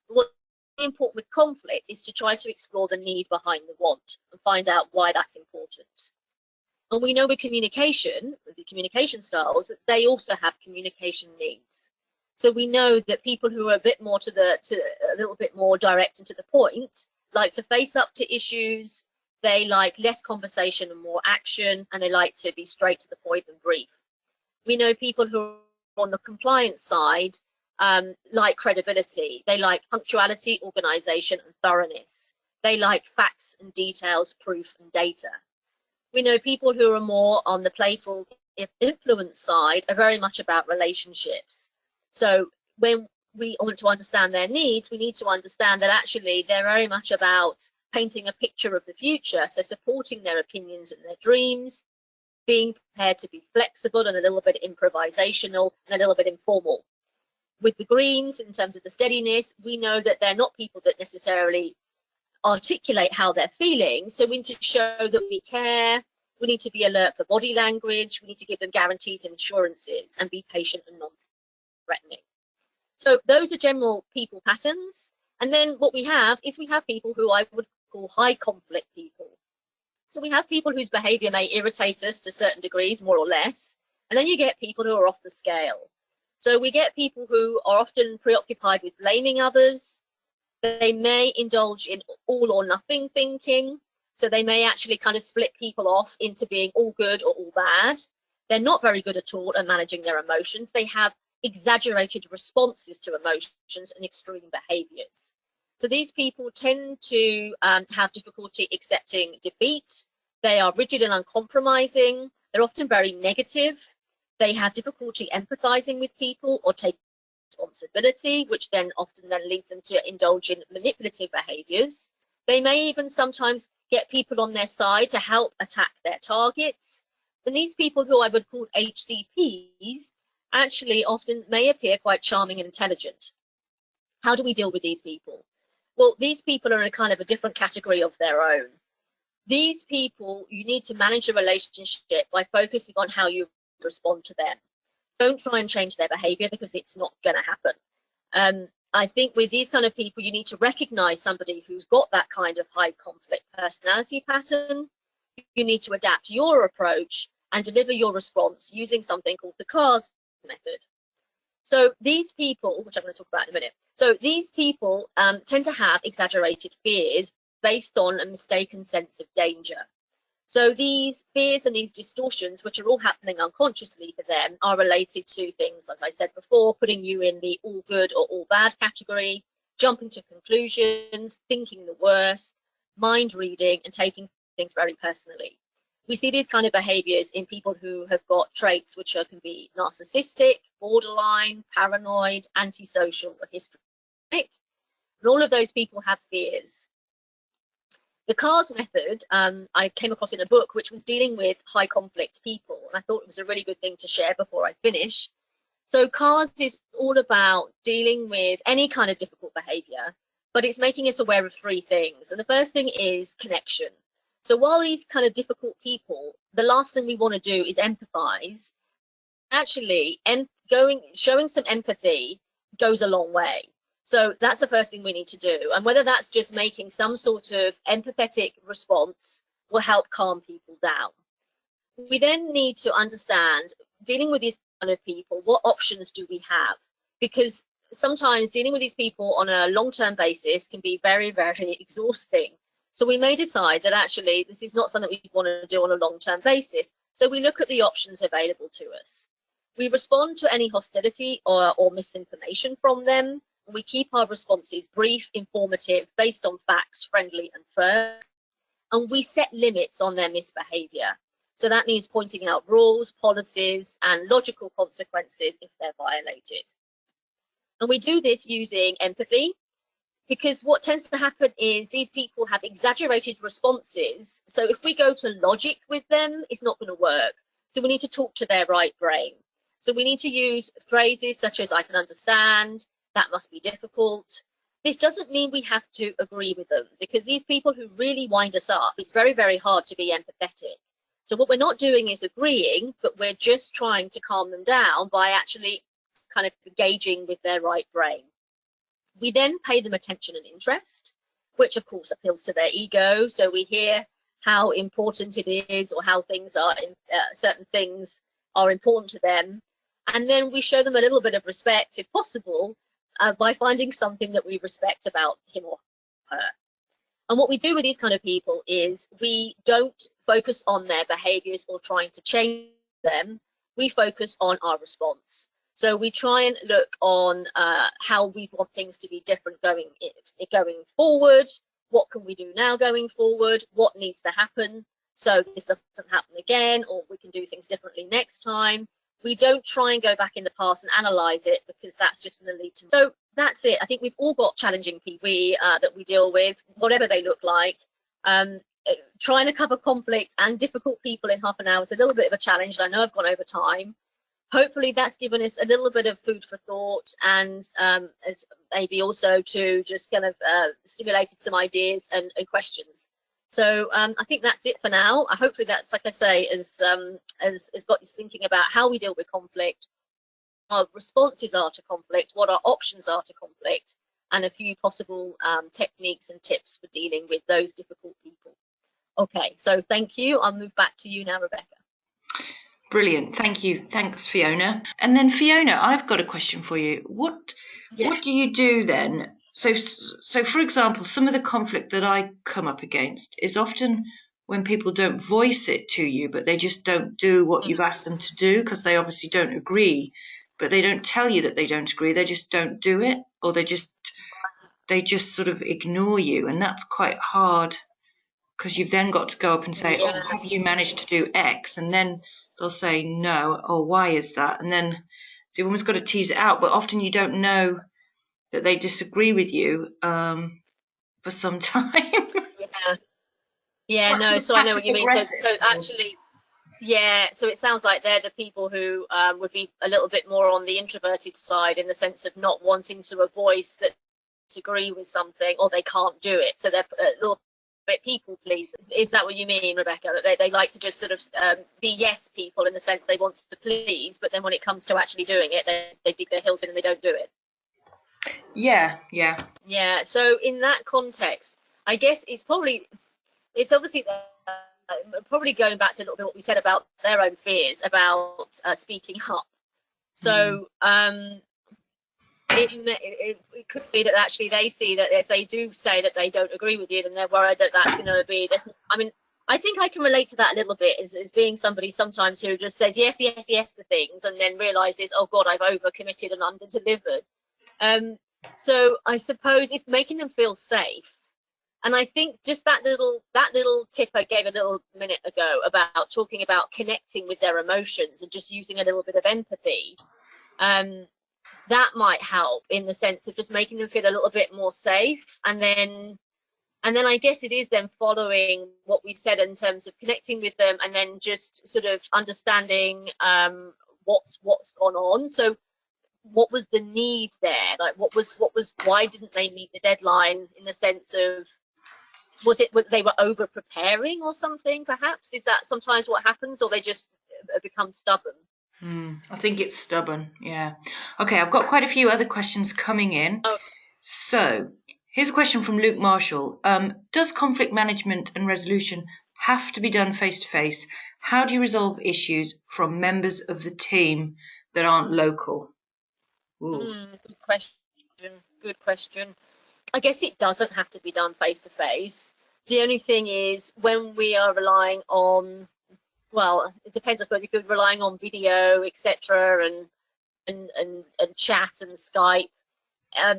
What's important with conflict is to try to explore the need behind the want and find out why that's important. And we know with communication, with the communication styles, that they also have communication needs. So we know that people who are a bit more a little bit more direct and to the point like to face up to issues. They like less conversation and more action, and they like to be straight to the point and brief. We know people who are on the compliance side like credibility. They like punctuality, organisation, and thoroughness. They like facts and details, proof and data. We know people who are more on the playful influence side are very much about relationships. So when we want to understand their needs, we need to understand that actually they're very much about painting a picture of the future, so supporting their opinions and their dreams, being prepared to be flexible and a little bit improvisational and a little bit informal. With the greens, in terms of the steadiness, we know that they're not people that necessarily articulate how they're feeling, so we need to show that we care, we need to be alert for body language, we need to give them guarantees and assurances, and be patient and non-threatening. So those are general people patterns. And then what we have is we have people who I would call high conflict people. So we have people whose behaviour may irritate us to certain degrees, more or less, and then you get people who are off the scale. So we get people who are often preoccupied with blaming others. They may indulge in all or nothing thinking, so they may actually kind of split people off into being all good or all bad. They're not very good at all at managing their emotions. They have exaggerated responses to emotions and extreme behaviours. So these people tend to have difficulty accepting defeat. They are rigid and uncompromising. They're often very negative. They have difficulty empathizing with people or taking responsibility, which then often leads them to indulge in manipulative behaviours. They may even sometimes get people on their side to help attack their targets. And these people, who I would call HCPs, actually often may appear quite charming and intelligent. How do we deal with these people? Well, these people are in a kind of a different category of their own. These people, you need to manage a relationship by focusing on how you respond to them. Don't try and change their behavior, because it's not going to happen. I think with these kind of people, you need to recognize somebody who's got that kind of high conflict personality pattern. You need to adapt your approach and deliver your response using something called the CARS method. So these people, which I'm going to talk about in a minute, so these people tend to have exaggerated fears based on a mistaken sense of danger. So these fears and these distortions, which are all happening unconsciously for them, are related to things, as I said before, putting you in the all good or all bad category, jumping to conclusions, thinking the worst, mind reading, and taking things very personally. We see these kind of behaviors in people who have got traits which can be narcissistic, borderline, paranoid, antisocial, or histrionic. And all of those people have fears. The CARS method I came across in a book which was dealing with high conflict people, and I thought it was a really good thing to share before I finish. So CARS is all about dealing with any kind of difficult behavior, but it's making us aware of three things. And the first thing is connection. So while these kind of difficult people, the last thing we want to do is empathize, actually showing some empathy goes a long way. So that's the first thing we need to do. And whether that's just making some sort of empathetic response will help calm people down. We then need to understand, dealing with these kind of people, what options do we have? Because sometimes dealing with these people on a long-term basis can be very, very exhausting. So we may decide that actually this is not something we want to do on a long-term basis. So we look at the options available to us. We respond to any hostility or misinformation from them. We keep our responses brief, informative, based on facts, friendly and firm. And we set limits on their misbehavior. So that means pointing out rules, policies, and logical consequences if they're violated. And we do this using empathy, because what tends to happen is these people have exaggerated responses. So if we go to logic with them, it's not going to work. So we need to talk to their right brain. So we need to use phrases such as, I can understand, that must be difficult. This doesn't mean we have to agree with them, because these people who really wind us up, it's very, very hard to be empathetic. So what we're not doing is agreeing, but we're just trying to calm them down by actually kind of engaging with their right brain. We then pay them attention and interest, which of course appeals to their ego. So we hear how important it is, or how things are, certain things are important to them. And then we show them a little bit of respect, if possible, by finding something that we respect about him or her. And what we do with these kind of people is we don't focus on their behaviors or trying to change them. We focus on our response. So we try and look on how we want things to be different going forward. What can we do now going forward? What needs to happen so this doesn't happen again, or we can do things differently next time. We don't try and go back in the past and analyze it, because that's just going to lead to. So that's it. I think we've all got challenging people that we deal with, whatever they look like. Trying to cover conflict and difficult people in half an hour is a little bit of a challenge. I know I've gone over time. Hopefully that's given us a little bit of food for thought, and as maybe also to just kind of stimulated some ideas and questions. So I think that's it for now. Hopefully that's, like I say, has got you thinking about how we deal with conflict, our responses are to conflict, what our options are to conflict, and a few possible techniques and tips for dealing with those difficult people. Okay, so thank you. I'll move back to you now, Rebecca. Brilliant. Thank you. Thanks, Fiona. And then, Fiona, I've got a question for you. What do you do then? So for example, some of the conflict that I come up against is often when people don't voice it to you, but they just don't do what you've asked them to do, because they obviously don't agree, but they don't tell you that they don't agree. They just don't do it, or they just sort of ignore you. And that's quite hard, because you've then got to go up and say, oh, have you managed to do X? And then they'll say no, or why is that? And then so you've almost got to tease it out, but often you don't know that they disagree with you for some time. No, so I know what you mean. So actually, so it sounds like they're the people who would be a little bit more on the introverted side, in the sense of not wanting to a voice that disagree with something, or they can't do it. So they're a little bit people please. Is that what you mean, Rebecca? That they like to just sort of be yes people in the sense they want to please, but then when it comes to actually doing it, they dig their heels in and they don't do it. Yeah. So in that context, I guess it's obviously probably going back to a little bit what we said about their own fears about speaking up. So it could be that actually they see that if they do say that they don't agree with you, then they're worried that that's going to be this. I mean, I think I can relate to that a little bit as being somebody sometimes who just says yes to things and then realizes, oh God, I've overcommitted and under-delivered. So I suppose it's making them feel safe. And I think just that little tip I gave a little minute ago about talking about connecting with their emotions and just using a little bit of empathy, that might help in the sense of just making them feel a little bit more safe. And then I guess it is then following what we said in terms of connecting with them and then just sort of understanding what's gone on. So what was the need there? Like why didn't they meet the deadline, in the sense of, was it they were over preparing or something perhaps? Is that sometimes what happens, or they just become stubborn? I think it's stubborn, yeah. Okay, I've got quite a few other questions coming in. Oh. So here's a question from Luke Marshall. Does conflict management and resolution have to be done face-to-face? How do you resolve issues from members of the team that aren't local? Good question. I guess it doesn't have to be done face-to-face. The only thing is, when we are relying on, well, it depends, I suppose. If you're relying on video, etc., and chat and Skype,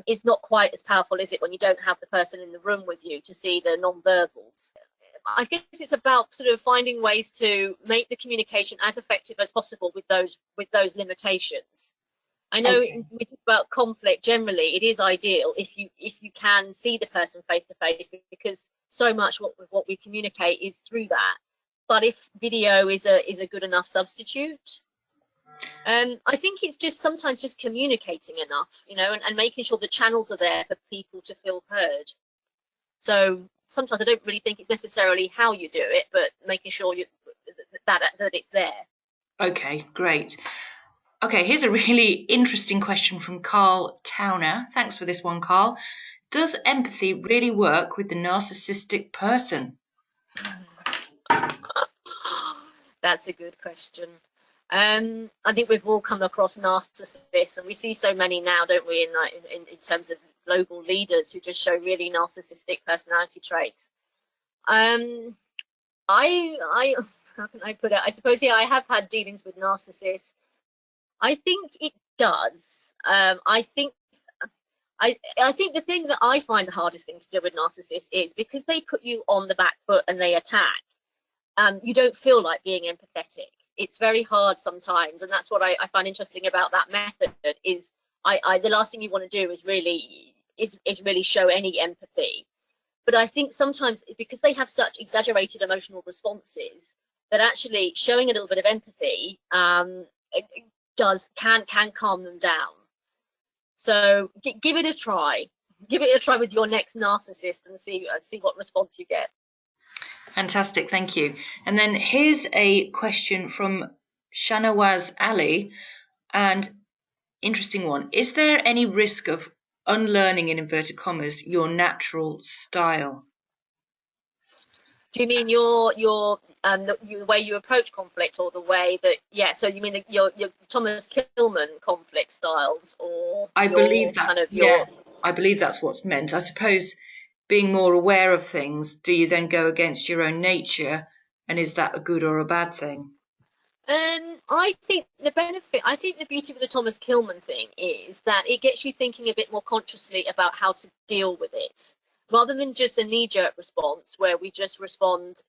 it's not quite as powerful, is it, when you don't have the person in the room with you to see the non-verbals? I guess it's about sort of finding ways to make the communication as effective as possible with those limitations. I know we talk about conflict generally. It is ideal if you can see the person face to face, because so much what we communicate is through that. But if video is a good enough substitute, I think it's just sometimes just communicating enough, and making sure the channels are there for people to feel heard. So sometimes I don't really think it's necessarily how you do it, but making sure that it's there. Okay, great. Okay, here's a really interesting question from Carl Towner. Thanks for this one, Carl. Does empathy really work with the narcissistic person? That's a good question. I think we've all come across narcissists, and we see so many now, don't we, in terms of global leaders who just show really narcissistic personality traits. How can I put it? I suppose, I have had dealings with narcissists. I think it does. I think the thing that I find the hardest thing to do with narcissists is because they put you on the back foot and they attack. You don't feel like being empathetic. It's very hard sometimes, and that's what I find interesting about that method. Is the last thing you want to do is really show any empathy. But I think sometimes, because they have such exaggerated emotional responses, that actually showing a little bit of empathy can calm them down. So give it a try. Give it a try with your next narcissist and see what response you get. Fantastic, thank you. And then here's a question from Shanawaz Ali, and interesting one. Is there any risk of unlearning, in inverted commas, your natural style? Do you mean the way you approach conflict, or the way that, so you mean your Thomas Kilmann conflict styles, or I believe that I believe that's what's meant. I suppose being more aware of things, do you then go against your own nature, and is that a good or a bad thing? I think the beauty of the Thomas Kilmann thing is that it gets you thinking a bit more consciously about how to deal with it, rather than just a knee-jerk response where we just respond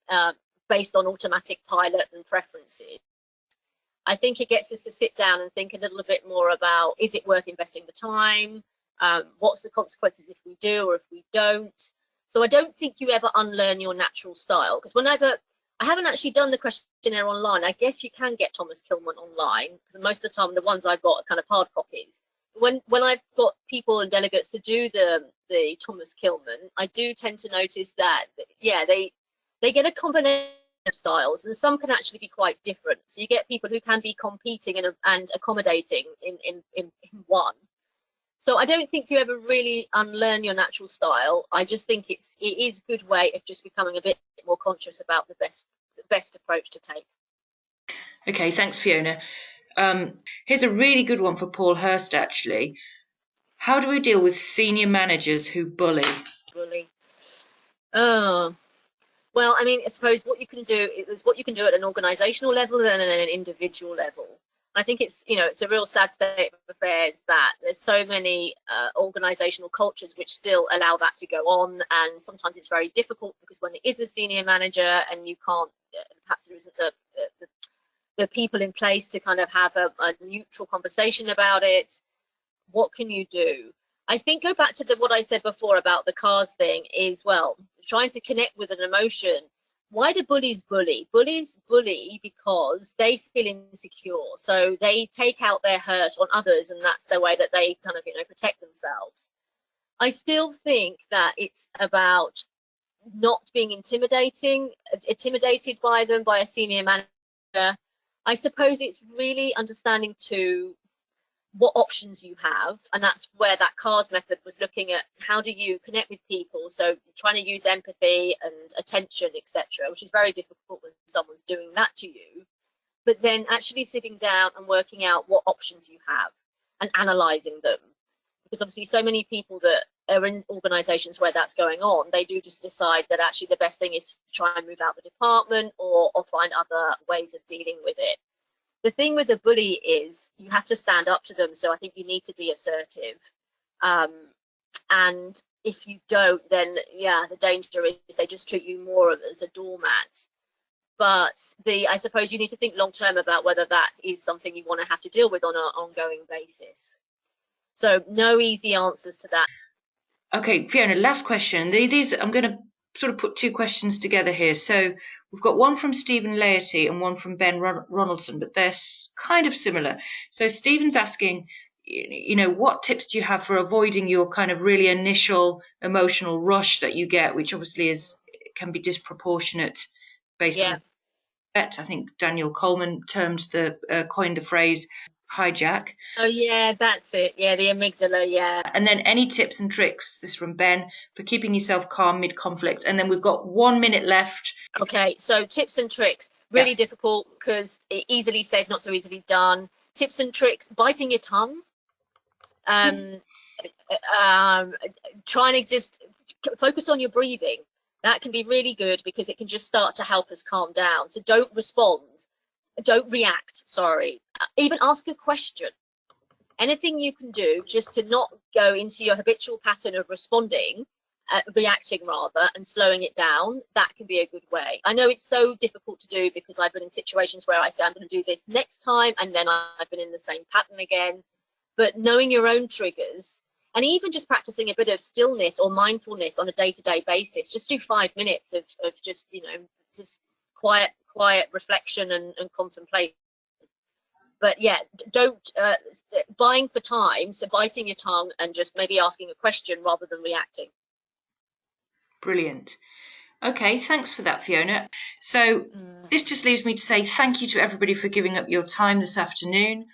based on automatic pilot and preferences. I think it gets us to sit down and think a little bit more about, is it worth investing the time? What's the consequences if we do or if we don't? So I don't think you ever unlearn your natural style, because I haven't actually done the questionnaire online. I guess you can get Thomas Kilmann online, because most of the time the ones I've got are kind of hard copies. When I've got people and delegates to do the the Thomas Kilmann, I do tend to notice that, yeah, they get a combination of styles, and some can actually be quite different. So you get people who can be competing and accommodating in one. So I don't think you ever really unlearn your natural style. I just think it is a good way of just becoming a bit more conscious about the best approach to take. Okay, thanks, Fiona. Here's a really good one for Paul Hurst, actually. How do we deal with senior managers who bully? Bully. Oh, well, I mean, I suppose what you can do is what you can do at an organisational level and at an individual level. I think it's a real sad state of affairs that there's so many organisational cultures which still allow that to go on, and sometimes it's very difficult because when it is a senior manager and you can't, perhaps there isn't the people in place to kind of have a neutral conversation about it. What can you do? I think go back to what I said before about the cars thing is, well, trying to connect with an emotion. Why do bullies bully? Bullies bully because they feel insecure. So they take out their hurt on others, and that's their way that they kind of, protect themselves. I still think that it's about not being intimidated by them, by a senior manager. I suppose it's really understanding too what options you have, and that's where that CARS method was looking at how do you connect with people, so trying to use empathy and attention, etc., which is very difficult when someone's doing that to you, but then actually sitting down and working out what options you have and analysing them, because obviously so many people that are in organisations where that's going on, they do just decide that actually the best thing is to try and move out the department or find other ways of dealing with it. The thing with a bully is you have to stand up to them, so I think you need to be assertive. And if you don't, then yeah, the danger is they just treat you more as a doormat. But I suppose you need to think long term about whether that is something you want to have to deal with on an ongoing basis. So no easy answers to that. Okay, Fiona, last question. These I'm going to sort of put two questions together here. So we've got one from Stephen Laity and one from Ben Ronaldson, but they're kind of similar. So Stephen's asking, what tips do you have for avoiding your kind of really initial emotional rush that you get, which obviously can be disproportionate based on I think Daniel Coleman coined the phrase hijack. Oh yeah, that's it. Yeah, the amygdala, yeah. And then any tips and tricks, this is from Ben, for keeping yourself calm mid-conflict. And then we've got 1 minute left. Okay, so tips and tricks, really difficult because easily said, not so easily done. Tips and tricks, biting your tongue. Trying to just focus on your breathing. That can be really good because it can just start to help us calm down. So don't respond. Don't react, sorry. Even ask a question. Anything you can do just to not go into your habitual pattern of responding, reacting rather, and slowing it down, that can be a good way. I know it's so difficult to do because I've been in situations where I say I'm going to do this next time, and then I've been in the same pattern again. But knowing your own triggers, and even just practicing a bit of stillness or mindfulness on a day-to-day basis, just do 5 minutes of just, just quiet reflection and contemplation. But yeah, don't buying for time, so biting your tongue and just maybe asking a question rather than reacting. Brilliant. Okay, thanks for that, Fiona. So this just leaves me to say thank you to everybody for giving up your time this afternoon.